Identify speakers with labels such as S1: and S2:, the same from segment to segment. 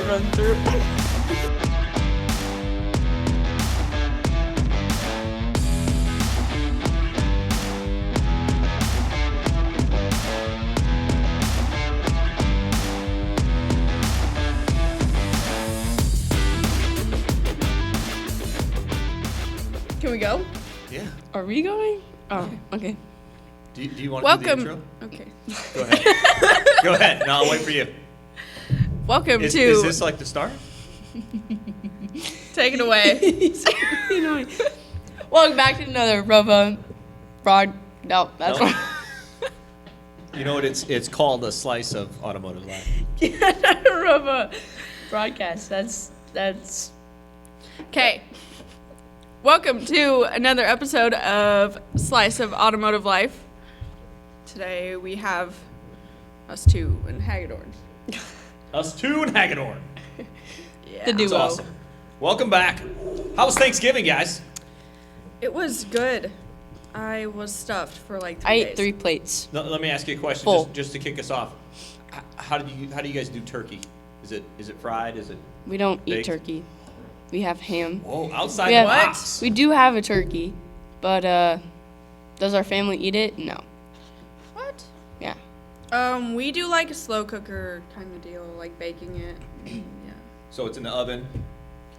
S1: run through. Can we go?
S2: Yeah.
S1: Are we going? Oh, okay.
S2: Do you want to do the intro?
S1: Okay.
S2: Go ahead. Go ahead. No, I'll wait for you.
S1: Welcome to...
S2: Is this like the start?
S1: Take it away. Welcome back to another ROWVA No, that's
S2: Nope.
S1: wrong.
S2: You know what? It's called a Slice of Automotive Life.
S1: ROWVA broadcast. That's... Okay. Welcome to another episode of Slice of Automotive Life. Today we have us two and Hagedorn.
S2: Us two and Hagedorn.
S1: Yeah. The duo.
S2: That's awesome. Welcome back. How was Thanksgiving, guys?
S1: It was good. I was stuffed for like 3
S3: I
S1: days.
S3: ate 3 plates.
S2: No, let me ask you a question,
S3: Full.
S2: just to kick us off. How do you guys do turkey? Is it fried? Is it?
S3: We don't eat
S2: Baked?
S3: turkey. We have ham.
S2: Whoa, outside
S3: We
S2: the
S3: have-
S2: box.
S3: We do have a turkey, but does our family eat it? No.
S1: What?
S3: Yeah.
S1: We do like a slow cooker kind of deal, like baking it. Yeah.
S2: So it's in the oven.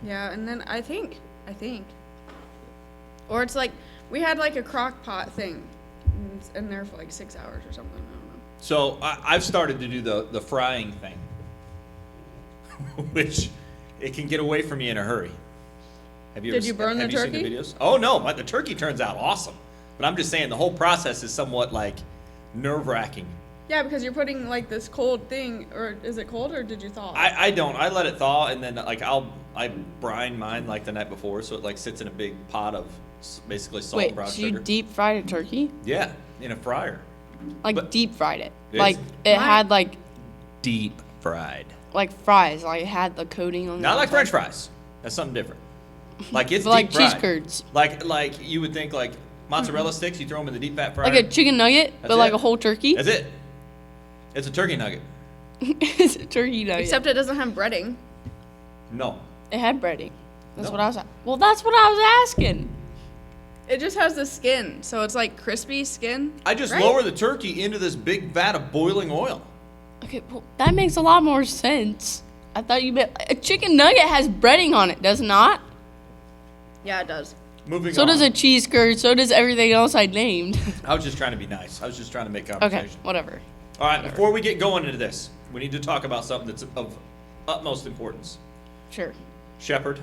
S1: Yeah, and then I think. Or it's like, we had like a crock pot thing. And it's in there for like 6 hours or something. I don't know.
S2: So I've started to do the frying thing, which it can get away from you in a hurry.
S1: Did you burn the
S2: have you seen
S1: turkey?
S2: the videos? Oh no, the turkey turns out awesome. But I'm just saying the whole process is somewhat like nerve-wracking.
S1: Yeah, because you're putting like this cold thing, or is it cold or did you thaw it?
S2: I don't. I let it thaw and then like I brine mine like the night before, so it like sits in a big pot of basically salt and
S3: Wait,
S2: brown
S3: so
S2: sugar.
S3: you deep fried a turkey?
S2: Yeah, in a fryer.
S3: Like
S2: But-
S3: deep fried it?
S2: Yes.
S3: Like it
S1: My-
S3: had like
S2: Deep fried.
S3: fries? Like it had the coating on.
S2: Not
S3: the
S2: like
S3: outside?
S2: French fries. That's something different. Like it's
S3: But like
S2: deep fried.
S3: cheese curds.
S2: Like you would think like mozzarella sticks, you throw them in the deep fat fryer.
S3: Like a chicken nugget,
S2: That's
S3: but like
S2: it.
S3: a whole turkey.
S2: That's it. It's a turkey nugget.
S3: It's a turkey nugget.
S1: Except it doesn't have breading.
S2: No.
S3: it had breading. That's
S2: No.
S3: what I was. Well, that's what I was asking.
S1: It just has the skin, so it's like crispy skin.
S2: I just
S1: right?
S2: lower the turkey into this big vat of boiling oil.
S3: Okay, well that makes a lot more sense. I thought you meant a chicken nugget has breading on it, does it not?
S1: Yeah, it does.
S2: Moving
S3: So
S2: on.
S3: does a cheese curd. So does everything else I named.
S2: I was just trying to be nice. I was just trying to make
S3: Okay,
S2: conversation.
S3: whatever.
S2: All right, before we get going into this, we need to talk about something that's of utmost importance.
S3: Sure.
S2: Shepard,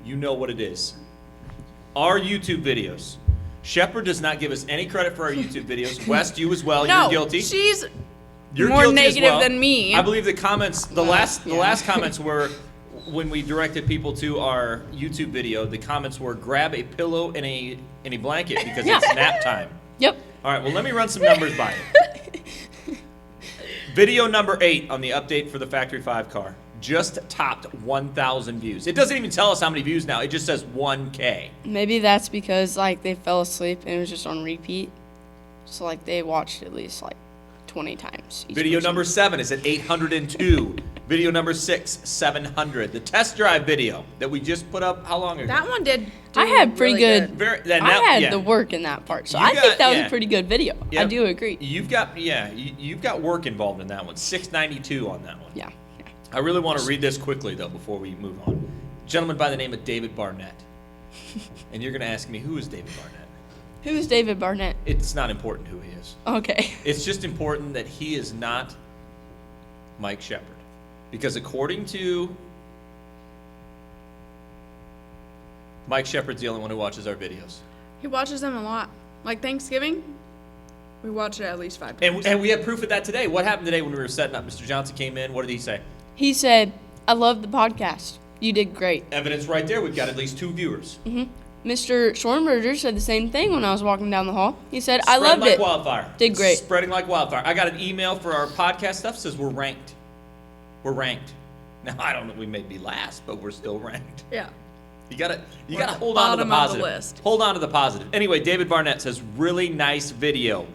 S2: you know what it is. Our YouTube videos. Shepard does not give us any credit for our YouTube videos. West, you as well.
S1: No,
S2: You're guilty.
S1: she's
S2: You're
S1: more
S2: guilty as
S1: negative
S2: well.
S1: than me.
S2: I believe the comments, the last
S3: yeah.
S2: comments were when we directed people to our YouTube video. The comments were grab a pillow and a blanket because
S3: Yeah.
S2: it's nap time.
S3: Yep.
S2: All right, well let me run some numbers by you. Video number 8 on the update for the Factory 5 car just topped 1,000 views. It doesn't even tell us how many views now. It just says 1K.
S3: Maybe that's because like they fell asleep and it was just on repeat. So like they watched at least like 20 times. each
S2: Video
S3: person.
S2: number 7 is at 802. Video number 6, 700. The test drive video that we just put up, how long ago?
S1: that one did.
S3: I had pretty
S1: really
S3: good.
S2: Very,
S3: I had the work in that part, so I think that was a pretty good video. I do agree.
S2: You've got you've got work involved in that one. 692 on that one.
S3: Yeah.
S2: I really want to read this quickly though before we move on. Gentleman by the name of David Barnett. And you're going to ask me, who is David Barnett?
S3: Who's David Barnett?
S2: It's not important who he is.
S3: Okay.
S2: It's just important that he is not Mike Shepard. Because according to Mike Shepard's the only one who watches our videos.
S1: He watches them a lot. Like Thanksgiving, we watch it at least 5 times.
S2: And we have proof of that today. What happened today when we were setting up? Mr. Johnson came in. What did he say?
S3: He said, "I love the podcast. You did great."
S2: Evidence right there. We've got at least 2 viewers.
S3: Mr. Schornberger said the same thing when I was walking down the hall. He said, "I loved
S2: like
S3: it.
S2: wildfire.
S3: Did great."
S2: Spreading like wildfire. I got an email for our podcast stuff says we're ranked. We're ranked. Now I don't know. We may be last, but we're still ranked.
S1: Yeah.
S2: You gotta
S1: We're at the
S2: hold on to the
S1: bottom of the
S2: positive.
S1: list.
S2: Hold on to the positive. Anyway, David Barnett says really nice video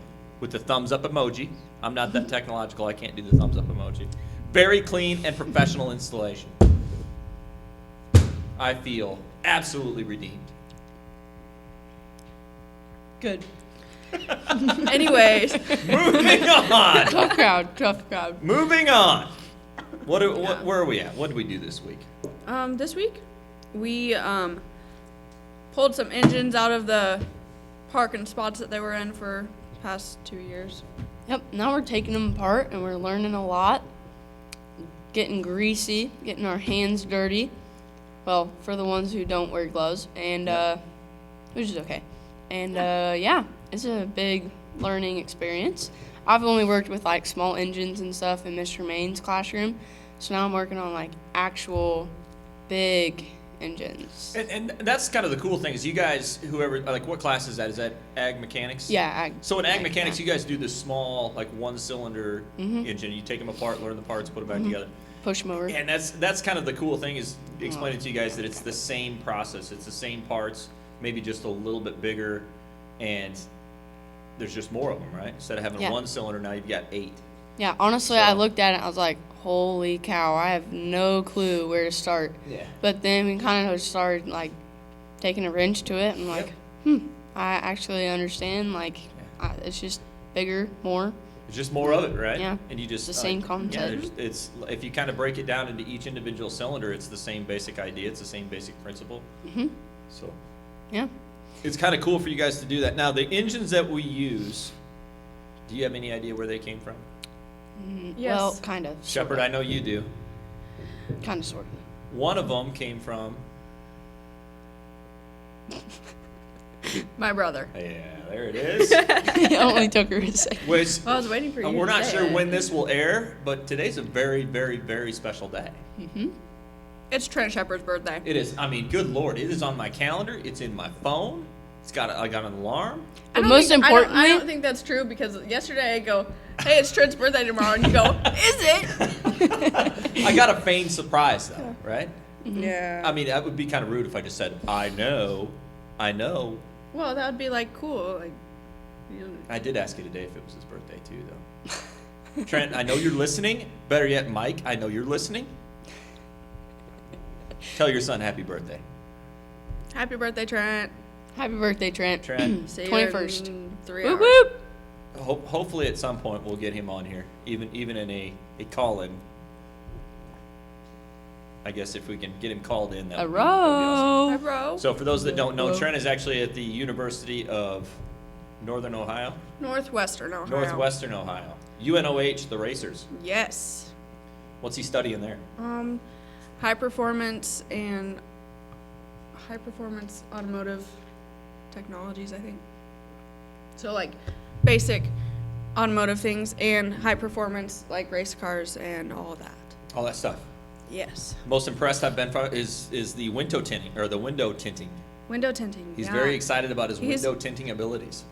S2: with the thumbs up emoji. I'm not that technological. I can't do the thumbs up emoji. Very clean and professional installation. I feel absolutely redeemed.
S1: Good. Anyways.
S2: Moving on.
S3: Tough crowd.
S2: Moving on. Where are we at? What did we do this week?
S1: This week we pulled some engines out of the parking spots that they were in for the past 2 years.
S3: Yep, now we're taking them apart and we're learning a lot. Getting greasy, getting our hands dirty. Well, for the ones who don't wear gloves, and which is okay. And yeah, it's a big learning experience. I've only worked with like small engines and stuff in Mr. Main's classroom, so now I'm working on like actual big engines.
S2: And that's kind of the cool thing is you guys, whoever, like what class is that? Is that ag mechanics?
S3: Yeah,
S2: So in ag mechanics, you guys do this small, like one-cylinder
S3: Mm-hmm.
S2: engine. You take them apart, learn the parts, put them back together.
S3: push them over.
S2: And that's kind of the cool thing is explaining to you guys that it's the same process. It's the same parts, maybe just a little bit bigger, and there's just more of them, right? Instead of having
S3: Yeah.
S2: one cylinder, now you've got 8.
S3: Yeah, honestly,
S2: So-
S3: I looked at it and I was like, holy cow, I have no clue where to start.
S2: Yeah.
S3: But then we kind of started like taking a wrench to it and like, I actually understand. Like, it's just bigger, more.
S2: It's just more of it, right?
S3: Yeah.
S2: And you just
S3: It's the same
S2: Yeah,
S3: concept.
S2: it's if you kind of break it down into each individual cylinder, it's the same basic idea. It's the same basic principle.
S3: Mhm.
S2: So
S3: Yeah.
S2: it's kind of cool for you guys to do that. Now the engines that we use, do you have any idea where they came from?
S1: Yes.
S3: Well, kind of.
S2: Shepard, I know you do.
S3: Kind of, sort
S2: One of them came from.
S1: My brother.
S2: Yeah, there it is.
S3: of. It only took her a second.
S2: Which
S1: Well, I was waiting for you.
S2: we're
S1: to
S2: not
S1: say
S2: sure
S1: it.
S2: when this will air, but today's a very, very, very special day.
S1: It's Trent Shepard's birthday.
S2: It is. I mean, good lord, it is on my calendar. It's in my phone. I got an alarm.
S1: I
S3: But
S1: don't
S3: most
S1: think-
S3: importantly,
S1: I don't think that's true because yesterday I go, "Hey, it's Trent's birthday tomorrow," and you go, "Is it?"
S2: I got a feigned surprise though, right?
S1: Yeah.
S2: I mean, that would be kind of rude if I just said, I know.
S1: Well, that would be like cool. Like, you
S2: I did ask you today if it was his birthday too, though. Trent, I know you're listening. Better yet, Mike, I know you're listening. Tell your son happy birthday.
S1: happy birthday, Trent.
S3: happy birthday, Trent.
S2: Trent.
S1: See you
S3: 21st.
S1: in 3
S3: Whoop
S1: hours.
S3: whoop.
S2: Hopefully at some point we'll get him on here, even in a call-in. I guess if we can get him called in, that
S3: A
S2: would be awesome.
S1: Hi,
S3: row.
S1: bro.
S2: So for those that don't know,
S3: Whoa.
S2: Trent is actually at the University of Northern Ohio,
S1: Northwestern Ohio.
S2: Northwestern Ohio, UNOH, the Racers.
S1: Yes.
S2: What's he studying there?
S1: High performance automotive technologies, I think. So like basic automotive things and high performance like race cars and all of that.
S2: All that stuff.
S1: Yes.
S2: Most impressed I've been from is the window tinting or the window tinting.
S1: Window tinting.
S2: He's
S1: yeah.
S2: very excited about his
S1: He's-
S2: window tinting abilities.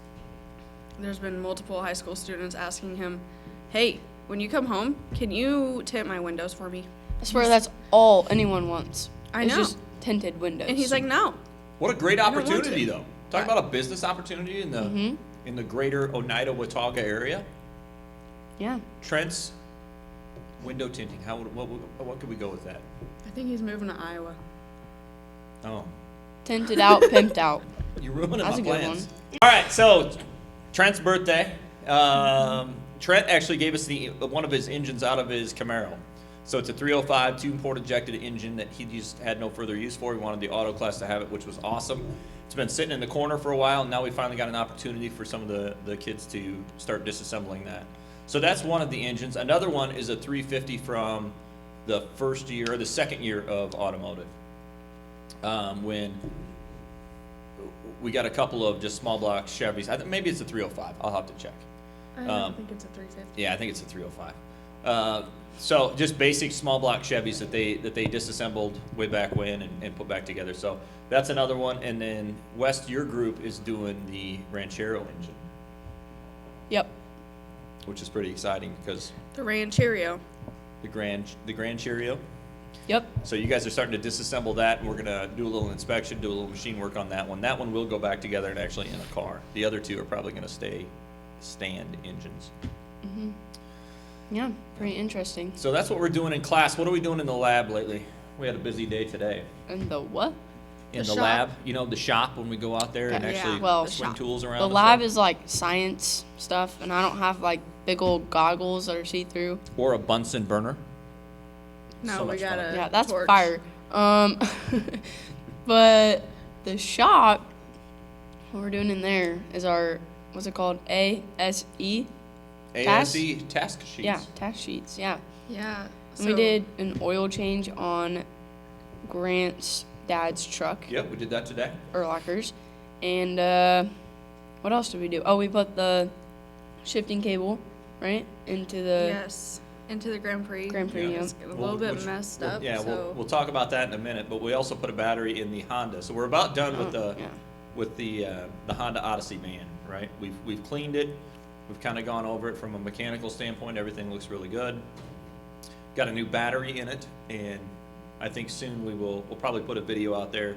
S1: There's been multiple high school students asking him, "Hey, when you come home, can you tint my windows for me?"
S3: I swear that's all anyone wants.
S1: I
S3: It's
S1: know.
S3: just tinted windows.
S1: And he's like, "No."
S2: What a great
S1: don't want
S2: opportunity,
S1: to.
S2: though. Talk about a business opportunity in the greater Oneida Watauga area.
S3: yeah.
S2: Trent's window tinting. What could we go with that?
S1: I think he's moving to Iowa.
S2: Oh,
S3: Tinted out, pimped out.
S2: you're ruining
S3: That's
S2: my
S3: a good
S2: plans. All right, so Trent's birthday. Trent actually gave us one of his engines out of his Camaro. So it's a 305 two-port ejected engine that he just had no further use for. He wanted the auto class to have it, which was awesome. It's been sitting in the corner for a while, and now we finally got an opportunity for some of the kids to start disassembling that. So that's one of the engines. Another one is a 350 from the second year of automotive. When we got a couple of just small block Chevys. Maybe it's a 305. I'll have to check.
S1: I think it's a 350.
S2: Yeah, I think it's a 305. So just basic small block Chevys that they disassembled way back when and put back together. So that's another one. And then West, your group is doing the Ranchero engine,
S3: Yep.
S2: which is pretty exciting because
S1: The Rancherio.
S2: the Grand Cheerio.
S3: Yep.
S2: So you guys are starting to disassemble that, and we're gonna do a little inspection, do a little machine work on that one. That one will go back together and actually in a car. The other two are probably gonna stay stand engines.
S3: Yeah, pretty interesting.
S2: So that's what we're doing in class. What are we doing in the lab lately? We had a busy day today.
S3: And the what?
S2: In the
S1: shop.
S2: lab, the shop when we go out there and
S3: Yeah.
S2: actually
S3: Well,
S2: swing
S1: shop.
S2: tools around.
S3: The
S2: and
S3: lab
S2: stuff.
S3: is like science stuff, and I don't have like big old goggles that are see-through.
S2: Or a Bunsen burner.
S1: No,
S2: So
S1: we
S2: much
S1: got
S2: fun.
S1: a
S3: Yeah, that's
S1: torch.
S3: fire. But the what we're doing in there is our, what's it called? ASE?
S2: ASE task sheets.
S3: Yeah, task sheets, yeah.
S1: Yeah.
S3: And we did an oil change on Grant's dad's truck,
S2: Yep, we did that today.
S3: Erlacher's. And what else did we do? Oh, we put the shifting cable, right, into the
S1: Yes. Into the Grand Prix.
S3: Grand Prix.
S2: Yeah.
S3: Yeah.
S1: It's a little bit messed up.
S2: Yeah,
S1: so
S2: we'll talk about that in a minute. But we also put a battery in the Honda, so we're about done with
S3: Oh,
S2: the Honda Odyssey van. Right? We've cleaned it. We've kind of gone over it from a mechanical standpoint. Everything looks really good. Got a new battery in it, and I think soon we'll probably put a video out there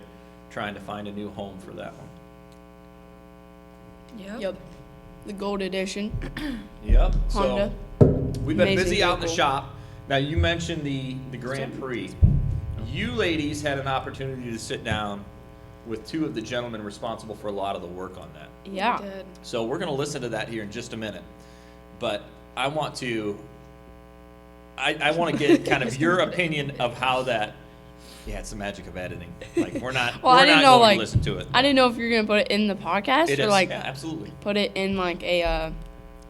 S2: trying to find a new home for that one.
S3: Yep. The gold edition
S2: Yep.
S3: Honda.
S2: So we've been
S3: Amazing
S2: busy out in the
S3: vehicle.
S2: shop. Now you mentioned the Grand Prix. You ladies had an opportunity to sit down with two of the gentlemen responsible for a lot of the work on that.
S3: Yeah.
S1: we did.
S2: So we're going to listen to that here in just a minute. But I want to get kind of your opinion of how that. Yeah, it's the magic of editing. Like we're not
S3: Well, I
S2: we're
S3: didn't
S2: not
S3: know,
S2: going
S3: like,
S2: to listen to it.
S3: I didn't know if you're gonna put it in the podcast
S2: It
S3: or
S2: is,
S3: like
S2: yeah, absolutely.
S3: put it in like a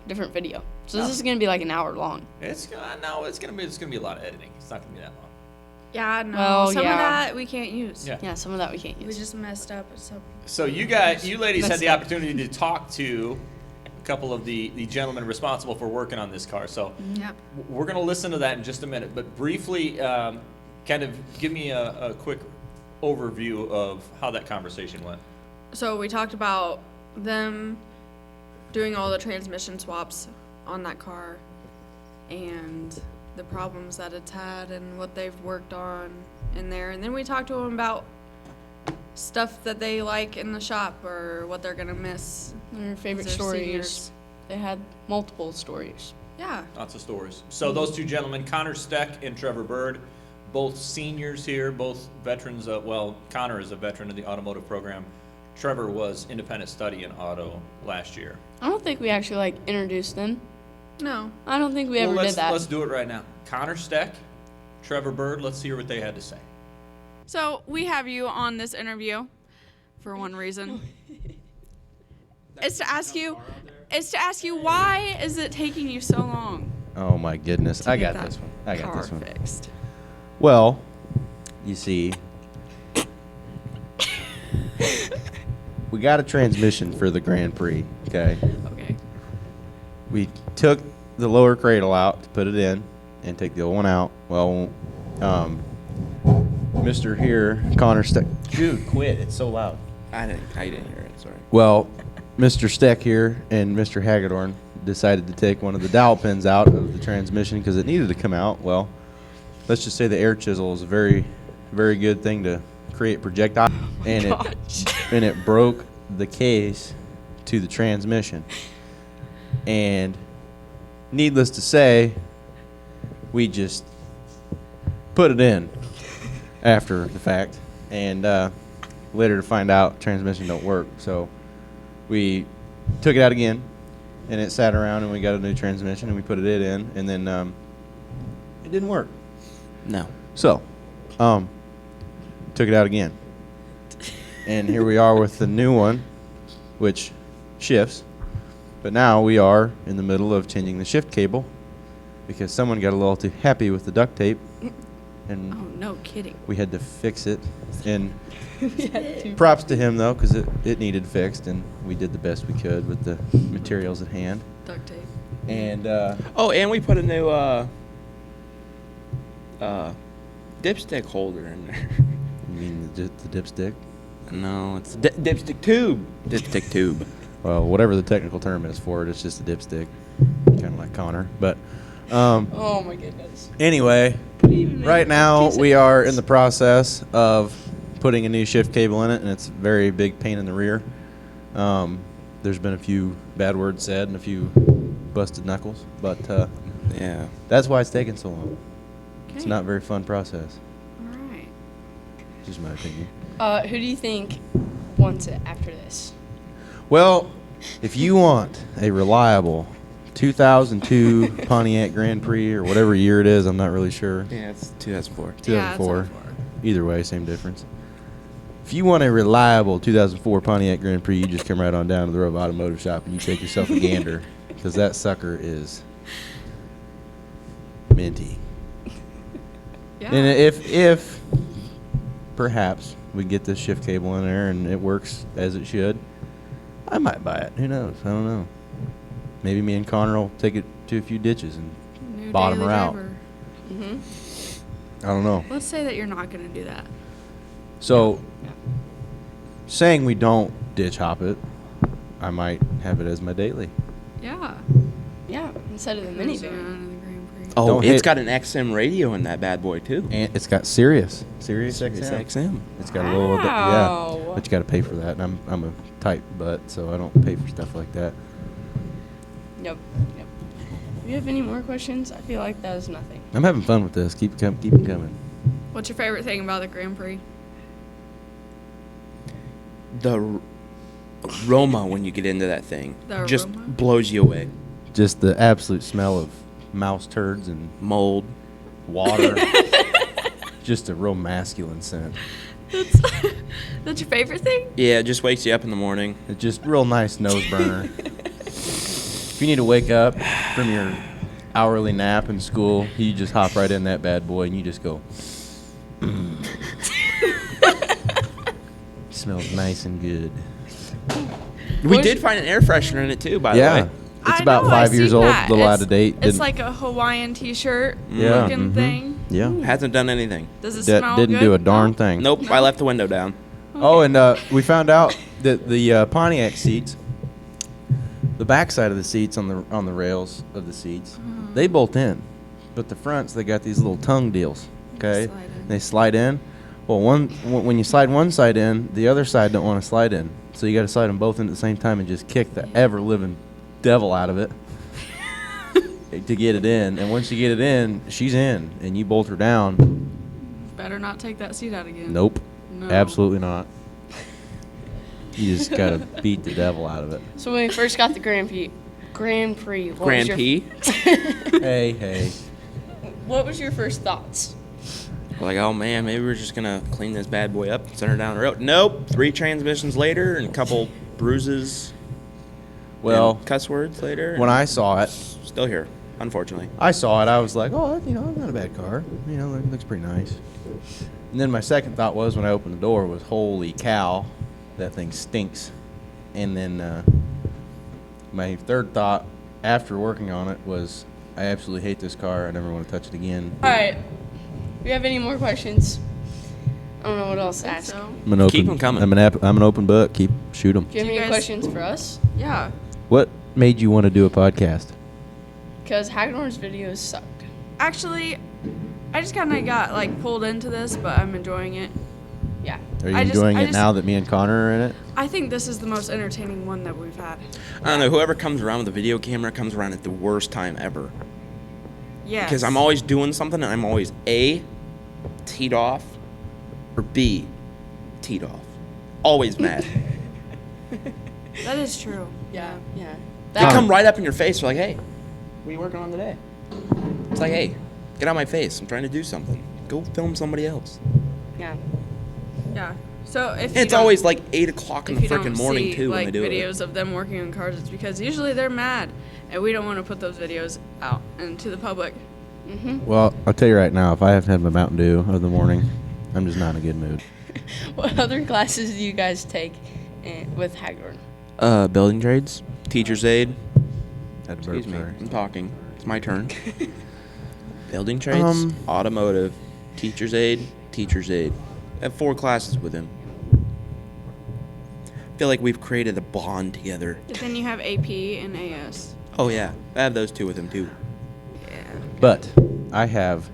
S3: different video. So
S2: No.
S3: this is gonna be like an hour long.
S2: It's gonna be a lot of editing. It's not going to be that long.
S1: Yeah, no.
S3: Well,
S1: some
S3: yeah.
S1: of that we can't use.
S2: Yeah.
S3: Yeah, some of that we can't
S1: We
S3: use.
S1: just messed up.
S2: So you ladies had
S3: Messed
S2: the
S3: up.
S2: opportunity to talk to a couple of the gentlemen responsible for working on this car. So
S1: Yep.
S2: we're going to listen to that in just a minute. But briefly, kind of give me a quick overview of how that conversation went.
S1: So we talked about them doing all the transmission swaps on that car and the problems that it's had and what they've worked on in there. And then we talked to them about stuff that they like in the shop or what they're going to miss.
S3: Their favorite
S1: They're
S3: stories.
S1: seniors.
S3: They had multiple stories.
S1: Yeah.
S2: Lots of stories. So those two gentlemen, Connor Steck and Trevor Bird, both seniors here, both veterans of, Connor is a veteran of the automotive program. Trevor was independent study in auto last year.
S3: I don't think we actually like introduced them.
S1: No.
S3: I don't think we ever
S2: let's,
S3: did that.
S2: Let's do it right now. Connor Steck, Trevor Bird, let's hear what they had to say.
S1: So we have you on this interview for one reason. It's to ask you why is it taking you so long?
S4: Oh my goodness.
S1: to
S4: I
S1: get
S4: got
S1: that
S4: this one. I got
S1: car
S4: this one.
S1: fixed?
S4: Well, you see, we got a transmission for the Grand Prix, okay?
S1: Okay.
S4: We took the lower cradle out to put it in and take the old one out. Well, Mr. here, Connor Steck. Dude, quit. It's so loud.
S5: I didn't hear it. Sorry.
S4: Well, Mr. Steck here and Mr. Hagedorn decided to take one of the dowel pins out of the transmission because it needed to come out. Well, let's just say the air chisel is a very, very good thing to create projectile, and it broke the case to the transmission. And needless to say, we just put it in after the fact, and later to find out transmission don't work. So we took it out again, and it sat around, and we got a new transmission, and we put it in, and then it didn't work.
S5: No.
S4: So, took it out again. And here we are with the new one, which shifts. But now we are in the middle of changing the shift cable because someone got a little too happy with the duct tape, and
S1: Oh, no kidding.
S4: we had to fix it. And props to him, though, because it needed fixed, and we did the best we could with the materials at hand.
S1: Duct tape.
S4: And
S5: Oh, and we put a new dipstick holder in there.
S4: you mean the dipstick?
S5: No, it's dipstick tube. Dipstick tube.
S4: Well, whatever the technical term is for it, it's just a dipstick, kind of like Connor. But
S3: Oh my goodness.
S4: anyway, right now we are in the process of putting a new shift cable in it, and it's a very big pain in the rear. There's been a few bad words said and a few busted knuckles, but
S5: Yeah.
S4: That's why it's taking so long. It's
S1: Okay.
S4: not a very fun process.
S1: All right.
S4: Just my opinion.
S3: Who do you think wants it after this?
S4: Well, if you want a reliable 2002 Pontiac Grand Prix or whatever year it is, I'm not really sure.
S5: Yeah, it's 2004.
S4: 2004.
S1: Yeah, it's 04.
S4: Either way, same difference. If you want a reliable 2004 Pontiac Grand Prix, you just come right on down to the ROWVA Automotive shop and you take yourself a gander, because that sucker is minty.
S1: Yeah.
S4: And if perhaps we get this shift cable in there and it works as it should, I might buy it. Who knows? I don't know. Maybe me and Connor will take it to a few ditches and
S1: New
S4: bottom
S1: daily
S4: her out.
S1: driver.
S4: I don't know.
S1: Let's say that you're not going to do that.
S4: So, saying we don't ditch hop it, I might have it as my daily.
S1: Yeah.
S3: Yeah, instead of the
S1: Cruising
S3: minivan.
S1: around in the Grand Prix.
S5: Oh,
S4: Don't
S5: it's
S4: hit-
S5: got an XM radio in that bad boy too.
S4: And it's got Sirius
S5: It's
S4: XM.
S5: XM.
S4: It's got a little bit, yeah.
S3: Wow.
S4: But you got to pay for that, and I'm a tight butt, so I don't pay for stuff like that.
S3: Yep. If you have any more questions, I feel like that was nothing.
S4: I'm having fun with this. Keep them coming.
S1: What's your favorite thing about the Grand Prix?
S5: The aroma when you get into that thing
S1: The
S5: just
S1: aroma?
S5: blows you away.
S4: Just the absolute smell of mouse turds and
S5: Mold.
S4: water. Just a real masculine scent.
S1: That's your favorite thing?
S5: Yeah, it just wakes you up in the morning.
S4: It's just real nice nose burner. If you need to wake up from your hourly nap in school, you just hop right in that bad boy and you just go. Smells nice and good.
S5: We
S3: What
S5: did
S3: is-
S5: find an air freshener in it too, by the
S4: Yeah.
S5: way.
S4: It's
S1: I
S4: about
S1: know,
S4: 5
S1: I
S4: years
S1: seen
S4: old,
S1: that.
S4: a little out
S1: It's-
S4: of date.
S1: It's like a Hawaiian T-shirt
S4: Yeah.
S1: looking
S4: Mhm.
S1: thing.
S4: Yeah.
S5: Hasn't done anything.
S1: Does it
S4: That
S1: smell
S4: didn't
S1: good?
S4: do a darn
S1: No?
S4: thing.
S5: Nope, I left the window down.
S4: Oh, and we found out that the Pontiac seats, the back side of the seats on the rails of the seats, they bolt in, but the fronts they got these little tongue deals. Okay,
S1: Slide in.
S4: they slide in. Well, when you slide one side in, the other side don't want to slide in, so you got to slide them both in at the same time and just kick the ever living devil out of it to get it in. And once you get it in, she's in, and you bolt her down.
S1: Better not take that seat out again.
S4: Nope,
S1: No.
S4: absolutely not. You just gotta beat the devil out of it.
S3: So when we first got the Grand Prix, what was
S5: Grand
S3: your,
S5: P.
S4: Hey.
S3: What was your first thoughts?
S5: We're like, oh man, maybe we're just gonna clean this bad boy up and send her down the road. Nope. 3 transmissions later and a couple bruises.
S4: Well,
S5: and cuss words later.
S4: when
S5: and
S4: I saw it,
S5: still here, unfortunately.
S4: I was like, oh, not a bad car. It looks pretty nice. And then my second thought was, when I opened the door, was, holy cow, that thing stinks. And then my third thought after working on it was, I absolutely hate this car. I never want to touch it again.
S3: All right. Do you have any more questions? I don't know what else to ask.
S1: So,
S4: I'm an open,
S5: Keep 'em coming.
S4: I'm an open book. Shoot them.
S3: Do you have
S1: Do you
S3: any
S1: guys-
S3: questions for us?
S1: yeah.
S4: What made you want to do a podcast?
S3: Because Hagedorn's videos suck.
S1: Actually, I just kind of got like pulled into this, but I'm enjoying it.
S3: Yeah.
S4: Are you
S1: I just-
S4: enjoying
S1: I
S4: it
S1: just-
S4: now that me and Connor are in it?
S1: I think this is the most entertaining one that we've had.
S5: I don't know. Whoever comes around with a video camera comes around at the worst time ever.
S1: Yes.
S5: Because I'm always doing something and I'm always A, teed off, or B, teed off. Always mad.
S1: That is true.
S3: Yeah.
S5: They come right up in your face. They're like, hey, what are you working on today? It's like, hey, get out of my face. I'm trying to do something. Go film somebody else.
S3: Yeah.
S1: Yeah. So if
S5: And
S1: you
S5: it's
S1: don't-
S5: always like 8 o'clock in
S1: if
S5: the
S1: you don't
S5: freaking morning,
S1: see,
S5: too, when
S1: like
S5: they do
S1: videos
S5: it.
S1: of them working on cars, it's because usually they're mad, and we don't want to put those videos out into the public.
S4: Well, I'll tell you right now, if I haven't had my Mountain Dew of the morning, I'm just not in a good mood.
S3: What other classes do you guys take with Hagedorn?
S5: Building trades, teacher's aid.
S4: Had to burp,
S5: Excuse me,
S4: sorry.
S5: I'm talking. It's my turn. Building trades, automotive, teacher's aid, teacher's aid. I have 4 classes with him. I feel like we've created a bond together.
S1: But then you have AP and AS.
S5: Oh yeah, I have those 2 with him too.
S1: Yeah.
S4: But I have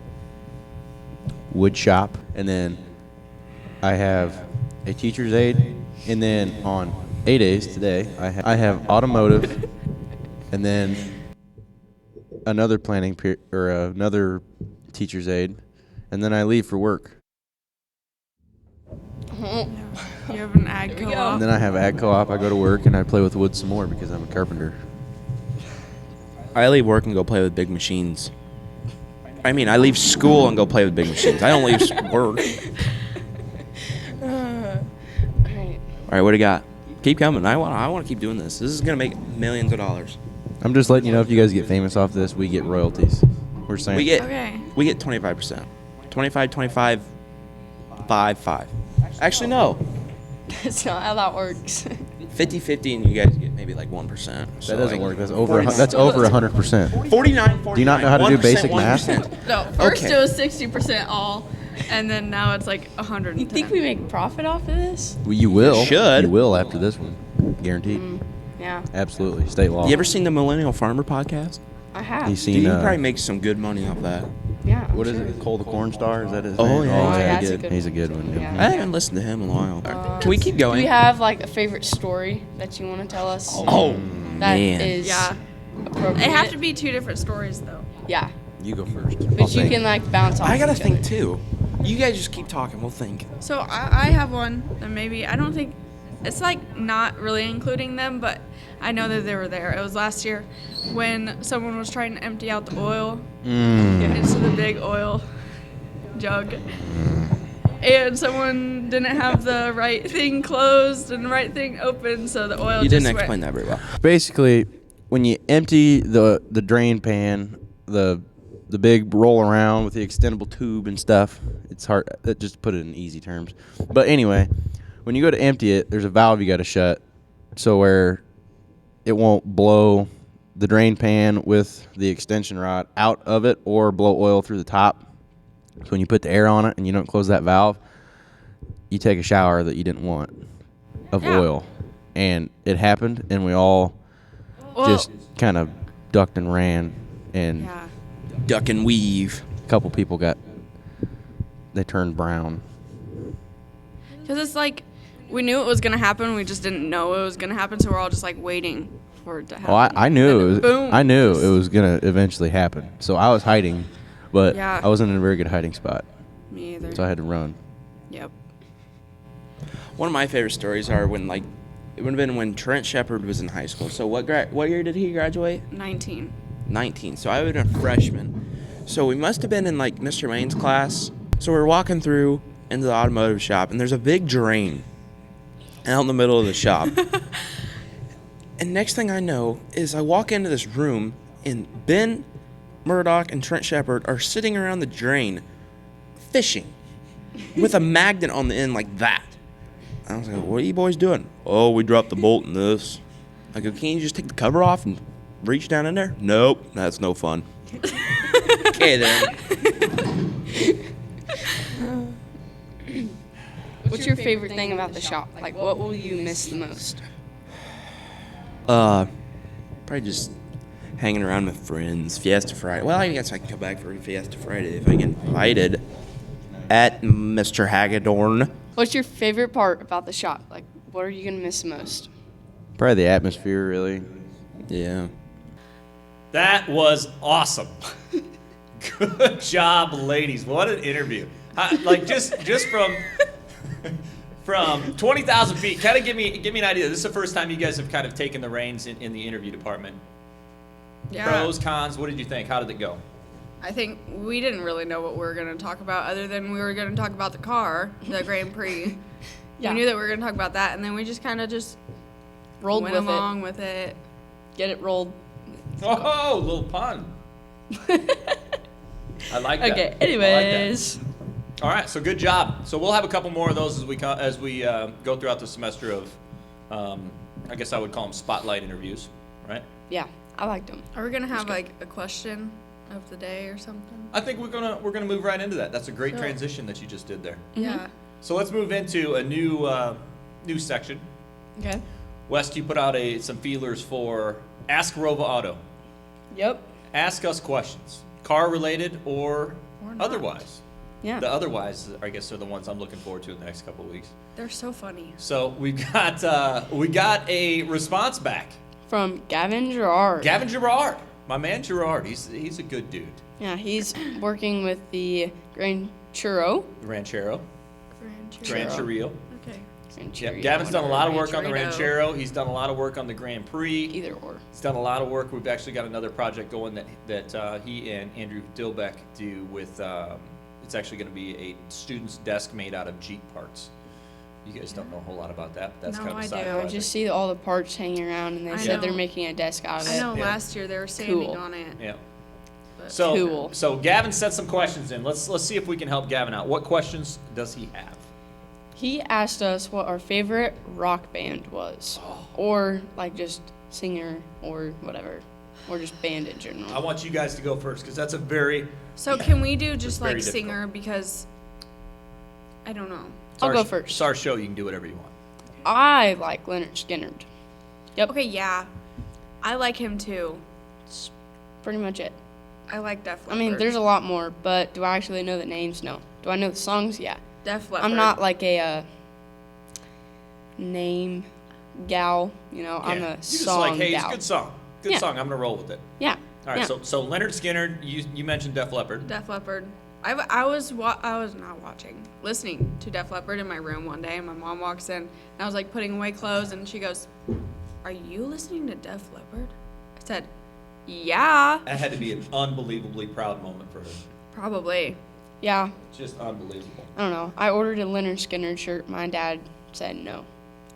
S4: wood shop, and then I have a teacher's aid, and then on A days today, I have automotive, and then another another teacher's aide, and then I leave for work.
S1: You have an ag
S3: we go.
S1: co-op.
S4: And then I have ag co-op. I go to work and I play with wood some more because I'm a carpenter.
S5: I leave work and go play with big machines. I mean, I leave school and go play with big machines. I don't leave work.
S3: Alright.
S5: All right, what do you got? Keep coming. I want to keep doing this. This is gonna make millions of dollars.
S4: I'm just letting you know, if you guys get famous off this, we get royalties. We're saying
S5: We get
S1: Okay.
S5: 25%. 25, 25, 5. Actually, no.
S3: That's not how that works.
S5: 50-50, and you guys get maybe like 1%.
S4: that doesn't work. That's over 100%.
S5: 49.
S4: Do you not know how to do
S5: 1%,
S4: basic math?
S5: 1%.
S1: No, first
S5: Okay.
S1: it was 60% all, and then now it's like 110.
S3: You think we make profit off of this?
S4: Well, you will.
S5: Should.
S4: You will after this one. Guaranteed.
S3: Yeah,
S4: Absolutely. State law.
S5: You ever seen the Millennial Farmer podcast?
S3: I have.
S4: You
S5: Dude,
S4: seen
S5: you can probably make some good money off that.
S3: Yeah.
S4: what is it? Cole the Corn Star? Is that his
S5: Oh,
S4: name?
S5: yeah.
S3: Oh,
S5: he's
S3: yeah,
S5: pretty
S3: that's a
S5: good.
S3: good
S4: He's a
S3: one.
S4: good one.
S3: Yeah.
S5: I haven't listened to him in a while. Can we keep
S3: Do
S5: going?
S3: you have like a favorite story that you want to tell us?
S5: Oh,
S3: That
S5: man.
S3: is
S1: Yeah.
S3: appropriate.
S1: They have to be two different stories, though.
S3: Yeah,
S4: You go first.
S3: but you can like bounce off.
S5: I gotta
S3: each
S5: think
S3: other.
S5: too. You guys just keep talking. We'll think.
S1: So I have one that maybe, I don't think, it's like not really including them, but I know that they were there. It was last year when someone was trying to empty out the oil into the big oil jug. And someone didn't have the right thing closed and the right thing open, so the oil
S5: You
S1: just
S5: didn't
S1: went.
S5: explain that very well.
S4: Basically, when you empty the drain pan, the big roll around with the extendable tube and stuff, it's hard. Just to put it in easy terms. But anyway, when you go to empty it, there's a valve you got to shut, so where it won't blow the drain pan with the extension rod out of it or blow oil through the top. So when you put the air on it and you don't close that valve, you take a shower that you didn't want of
S1: Yeah.
S4: oil. And it happened, and we all
S1: Well,
S4: just kind of ducked and ran, and
S1: yeah.
S5: Duck and weave.
S4: a couple people they turned brown.
S1: Because it's like, we knew it was going to happen, we just didn't know it was going to happen, so we're all just like waiting for it to happen.
S4: Oh, I knew
S1: And
S4: it was.
S1: boom.
S4: I knew it was gonna eventually happen. So I was hiding, but
S1: Yeah.
S4: I wasn't in a very good hiding spot,
S1: Me either.
S4: so I had to run.
S1: Yep.
S5: One of my favorite stories are when it would have been when Trent Shepard was in high school. So what year did he graduate?
S1: 19.
S5: 19. So I would have been a freshman. So we must have been in like Mr. Main's class. So we're walking through into the automotive shop, and there's a big drain out in the middle of the shop. And next thing I know is I walk into this room, and Ben Murdoch and Trent Shepard are sitting around the drain fishing with a magnet on the end like that. I was like, what are you boys doing? Oh, we dropped the bolt in this. I go, can't you just take the cover off and reach down in there? Nope, that's no fun. Okay then.
S3: What's your favorite thing about the shop? Like, what will you miss the most?
S5: Probably just hanging around with friends. Fiesta Friday. Well, I guess I can come back for Fiesta Friday if I get invited at Mr. Hagedorn.
S3: What's your favorite part about the shop? Like, what are you gonna miss the most?
S4: Probably the atmosphere, really.
S5: Yeah.
S2: That was awesome. Good job, ladies. What an interview. Just from 20,000 feet, kind of give me an idea. This is the first time you guys have kind of taken the reins in the interview department.
S1: Yeah.
S2: Pros, cons, what did you think? How did it go?
S1: I think we didn't really know what we were going to talk about other than we were going to talk about the car, the Grand Prix.
S3: Yeah.
S1: We knew that we were going to talk about that, and then we just kind of just
S3: Rolled
S1: went
S3: with
S1: along with it.
S3: Get it rolled.
S2: Oh, little pun. I like that.
S3: Okay.
S2: I like that.
S3: Anyways.
S2: All right, so good job. So we'll have a couple more of those as we go throughout the semester of, I guess I would call them spotlight interviews, right?
S3: Yeah, I liked them.
S1: Are we going to have like a question of the day or something?
S2: I think we're gonna move right into that. That's a great
S1: Sure.
S2: transition that you just did there.
S1: Yeah.
S2: So let's move into a new section.
S3: Okay.
S2: West, you put out some feelers for Ask ROWVA Auto.
S3: Yep.
S2: Ask us questions, car related or
S1: not.
S2: otherwise.
S3: Yeah.
S2: The otherwise, I guess, are the ones I'm looking forward to in the next couple of weeks.
S1: They're so funny.
S2: So we got a response back.
S3: From Gavin Gerard.
S2: Gavin Gerard. My man Gerard, he's a good dude.
S3: Yeah, he's working with the Grand Churro.
S2: Ranchero.
S1: Ranchero.
S2: Rancherio.
S1: Okay.
S3: Grand
S2: Yeah,
S3: Churro,
S2: Gavin's done a lot of work on the
S1: Rancherito.
S2: Ranchero. He's done a lot of work on the Grand Prix.
S3: Either or.
S2: He's done a lot of work. We've actually got another project going that he and Andrew Dilbeck do with. It's actually going to be a student's desk made out of Jeep parts. You guys don't know a whole lot about that. But that's
S1: No,
S2: kind of a
S1: I
S2: side
S1: do.
S3: I
S2: project.
S3: just see all the parts hanging around, and they
S1: I
S3: said they're
S1: know.
S3: making a desk out of
S1: I
S3: it.
S1: know
S2: Yeah.
S1: last year they were standing
S3: Cool.
S1: on it.
S2: Yeah.
S1: But
S2: So
S3: Cool.
S2: so Gavin sent some questions in. Let's see if we can help Gavin out. What questions does he have?
S3: He asked us what our favorite rock band was, or like just singer or whatever, or just band in
S2: I
S3: general.
S2: want you guys to go first because that's a very.
S1: So can we do just
S2: very
S1: like
S2: difficult.
S1: singer, because I don't know.
S2: It's
S3: I'll
S2: our
S3: go
S2: sh-
S3: first.
S2: It's our show. You can do whatever you want.
S3: I like Leonard Skinner. Yep,
S1: Okay, yeah. I like him too.
S3: pretty much it.
S1: I like Def
S3: I
S1: Leppard.
S3: mean, there's a lot more, but do I actually know the names? No. Do I know the songs? Yeah.
S1: Def Leppard.
S3: I'm not like a name gal, you know. I'm
S2: Yeah.
S3: a
S2: You're just
S3: song
S2: like, hey, it's a
S3: gal.
S2: good song. Good
S3: Yeah.
S2: song. I'm gonna roll with it.
S3: Yeah.
S2: All right.
S3: yeah.
S2: So Leonard Skinner. You mentioned Def Leppard.
S1: Def Leppard. I was not watching, listening to Def Leppard in my room one day, and my mom walks in, and I was like putting away clothes, and she goes, "Are you listening to Def Leppard?" I said, "Yeah,
S2: That had to be an unbelievably proud moment for her.
S1: probably."
S3: Yeah.
S2: Just unbelievable.
S3: I don't know. I ordered a Leonard Skinner shirt. My dad said no.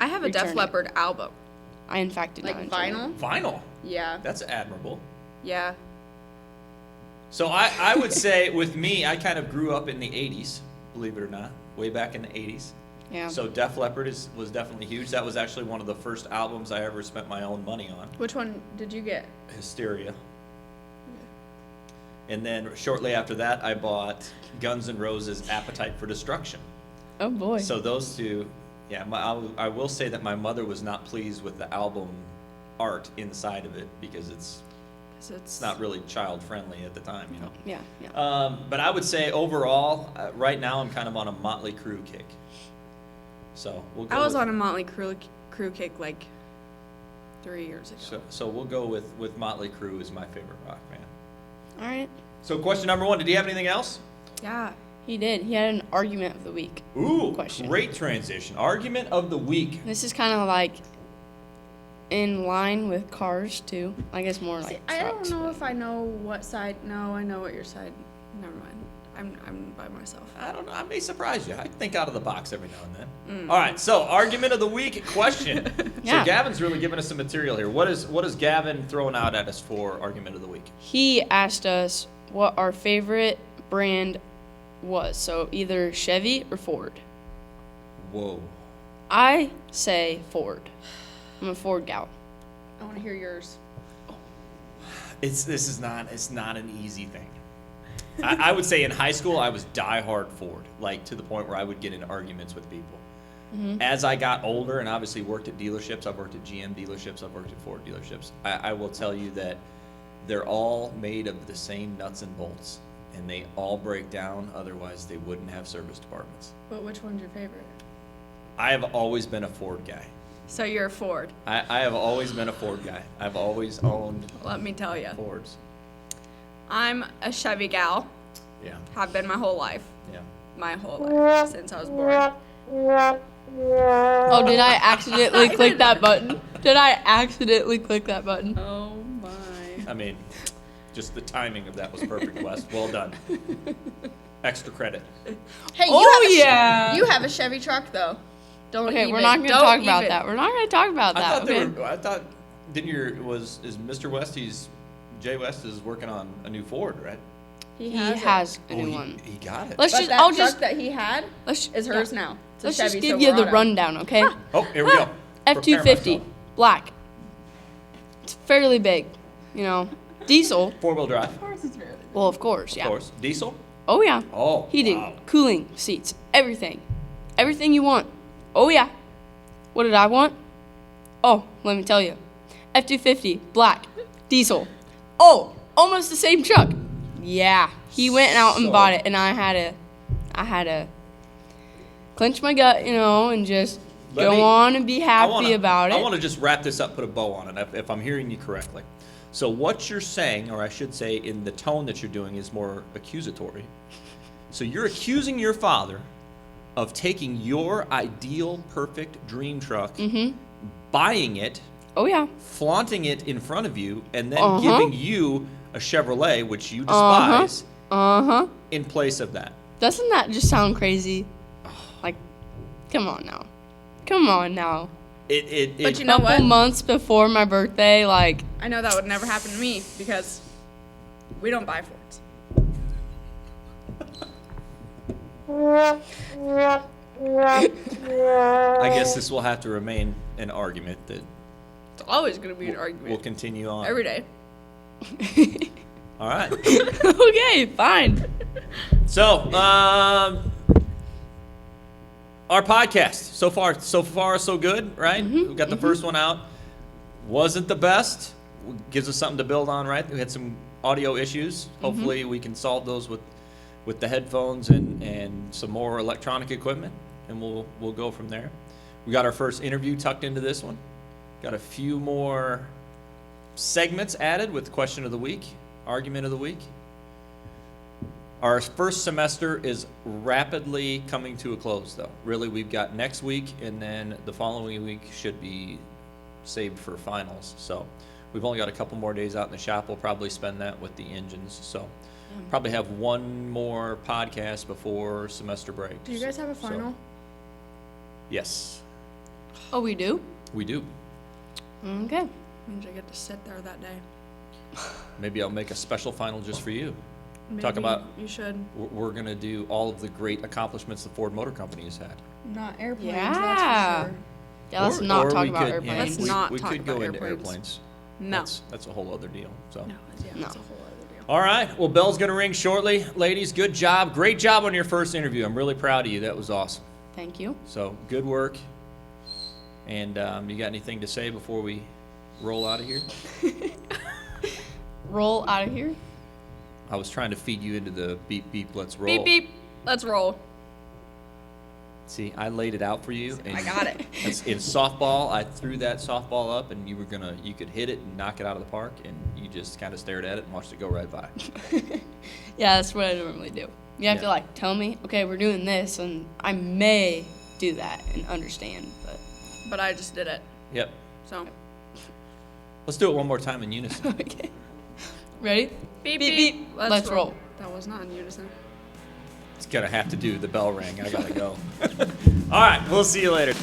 S1: I have a
S3: Return
S1: Def
S3: it.
S1: Leppard album,
S3: I in fact did
S1: like
S3: not enjoy it.
S1: vinyl.
S2: Vinyl.
S1: Yeah,
S2: That's admirable.
S1: yeah.
S2: So I would say with me, I kind of grew up in the 80s, believe it or not, way back in the 80s.
S3: Yeah.
S2: So Def Leppard was definitely huge. That was actually one of the first albums I ever spent my own money on.
S1: Which one did you get?
S2: Hysteria. And then shortly after that, I bought Guns N' Roses' Appetite for Destruction.
S3: Oh boy.
S2: So those two, yeah, I will say that my mother was not pleased with the album art inside of it because it's
S1: 'Cause it's
S2: not really child friendly at the time, you know.
S3: yeah. Yeah.
S2: But I would say overall, right now I'm kind of on a Motley Crue kick. So we'll go.
S1: I was
S2: with,
S1: on a Motley Crue kick like 3 years ago.
S2: So we'll go with Motley Crue as my favorite rock band.
S3: All right.
S2: So question number 1, did he have anything else?
S1: Yeah.
S3: He did. He had an argument of the week.
S2: Ooh,
S3: Question.
S2: great transition. Argument of the week.
S3: This is kind of like in line with cars too. I guess more like
S1: I
S3: trucks.
S1: don't know if I know what side. No, I know what your side. Never mind. I'm by myself.
S2: I don't know. I may surprise you. I think out of the box every now and then.
S1: Mm.
S2: All right. So argument of the week question.
S3: Yeah.
S2: So Gavin's really giving us some material here. What is Gavin throwing out at us for argument of the week?
S3: He asked us what our favorite brand was. So either Chevy or Ford.
S2: Whoa.
S3: I say Ford. I'm a Ford gal.
S1: I want to hear yours.
S2: It's not an easy thing. I would say in high school I was diehard Ford, like to the point where I would get in arguments with people. As I got older and obviously worked at dealerships, I've worked at GM dealerships, I've worked at Ford dealerships. I will tell you that they're all made of the same nuts and bolts, and they all break down. Otherwise, they wouldn't have service departments.
S1: But which one's your favorite?
S2: I have always been a Ford guy.
S1: So you're a Ford.
S2: I have always been a Ford guy. I've always owned
S1: Let me tell you.
S2: Fords.
S1: I'm a Chevy gal.
S2: Yeah,
S1: Have been my whole life.
S2: yeah.
S1: My whole life since I was born.
S3: Oh, did I accidentally click that button? Did I accidentally click that button?
S1: Oh my.
S2: I mean, just the timing of that was perfect, Wes. Well done. Extra credit.
S1: Hey,
S3: Oh, yeah.
S1: You have a Chevy truck though. Don't
S3: Okay,
S1: even.
S3: we're not going to
S1: don't
S3: talk about
S1: even.
S3: that. We're not going to talk about
S2: I
S3: that.
S2: thought
S3: Okay.
S2: I thought didn't is Mr. West? Jay West is working on a new Ford, right?
S1: He
S3: He
S1: has,
S3: has a
S2: Oh,
S3: new
S2: he,
S3: one.
S2: he got it.
S3: Let's
S1: But
S3: just.
S1: that
S3: I'll
S1: truck
S3: just.
S1: that he had
S3: Let's.
S1: is hers
S3: yeah.
S1: now. It's a
S3: Let's
S1: Chevy
S3: just give you the
S1: Silverado.
S3: rundown, okay?
S2: Oh, here we go.
S3: F250,
S2: Prepare
S3: black. It's fairly big, you know. Diesel,
S2: myself. 4-wheel drive,
S1: Of course it's really.
S3: well, of course, yeah.
S2: of course. Diesel.
S3: Oh yeah.
S2: Oh,
S3: Heating,
S2: wow.
S3: cooling, seats, everything, everything you want. Oh yeah. What did I want? Oh, let me tell you. F250, black, diesel. Oh, almost the same truck. Yeah. He went out and
S2: So-
S3: bought it, and I had to clench my gut, you know, and just
S2: Let
S3: go
S2: me-
S3: on and be happy about
S2: I
S3: it.
S2: want to just wrap this up, put a bow on it, if I'm hearing you correctly. So what you're saying, or I should say in the tone that you're doing, is more accusatory. So you're accusing your father of taking your ideal, perfect dream truck, buying it,
S3: Oh yeah.
S2: flaunting it in front of you, and then
S3: Uh-huh.
S2: giving you a Chevrolet, which you despise,
S3: Uh-huh.
S2: in place of that.
S3: Doesn't that just sound crazy? Like, come on now. Come on now.
S1: But you know
S3: Couple
S1: what?
S3: months before my birthday, like,
S1: I know that would never happen to me because we don't buy Fords.
S2: I guess this will have to remain an argument that
S1: It's always going to be an
S2: we'll
S1: argument.
S2: continue on.
S1: Every day.
S2: All right.
S3: okay, fine.
S2: So, our podcast so far so good, right? We got the first one out. Wasn't the best. Gives us something to build on, right? We had some audio issues. Hopefully, we can solve those with the headphones and some more electronic equipment, and we'll go from there. We got our first interview tucked into this one. Got a few more segments added with question of the week, argument of the week. Our first semester is rapidly coming to a close, though. Really, we've got next week, and then the following week should be saved for finals. So we've only got a couple more days out in the shop. We'll probably spend that with the engines. So probably have one more podcast before semester break.
S1: Do you guys have a
S2: So,
S1: final?
S2: yes,
S3: Oh, we do?
S2: we do.
S3: Okay.
S1: Means I get to sit there that day.
S2: Maybe I'll make a special final just for you.
S1: Maybe
S2: about-
S1: You should.
S2: We're going to do all of the great accomplishments the Ford Motor Company has had.
S1: Not airplanes,
S3: Yeah.
S1: that's for sure.
S3: Yeah, let's
S2: Or
S3: not talk
S2: we
S3: about
S2: could-
S3: airplanes.
S1: Let's
S2: we-
S1: not
S2: we
S1: talk
S2: could go
S1: about
S2: into
S1: airplanes.
S2: airplanes.
S1: No.
S2: That's a whole other deal. So.
S1: No,
S3: No.
S1: that's a whole other deal.
S2: All right. Well, bell's going to ring shortly. Ladies, good job. Great job on your first interview. I'm really proud of you. That was awesome.
S3: Thank you.
S2: So, good work. And you got anything to say before we roll out of here?
S3: Roll out of here.
S2: I was trying to feed you into the beep, beep, let's roll.
S1: Beep, beep. Let's roll.
S2: See, I laid it out for you.
S1: I got it.
S2: In softball, I threw that softball up, and you could hit it and knock it out of the park, and you just kind of stared at it and watched it go right by.
S3: Yeah, that's what I normally do. You have to
S2: Yeah.
S3: like tell me, okay, we're doing this, and I may do that and understand, but
S1: But I just did it.
S2: Yep.
S1: So.
S2: Let's do it one more time in unison.
S3: okay. Ready?
S1: Beep,
S3: Beep, beep. Let's roll.
S1: That was not in unison.
S2: It's gonna have to do the bell ring. I gotta go. All right, we'll see you later.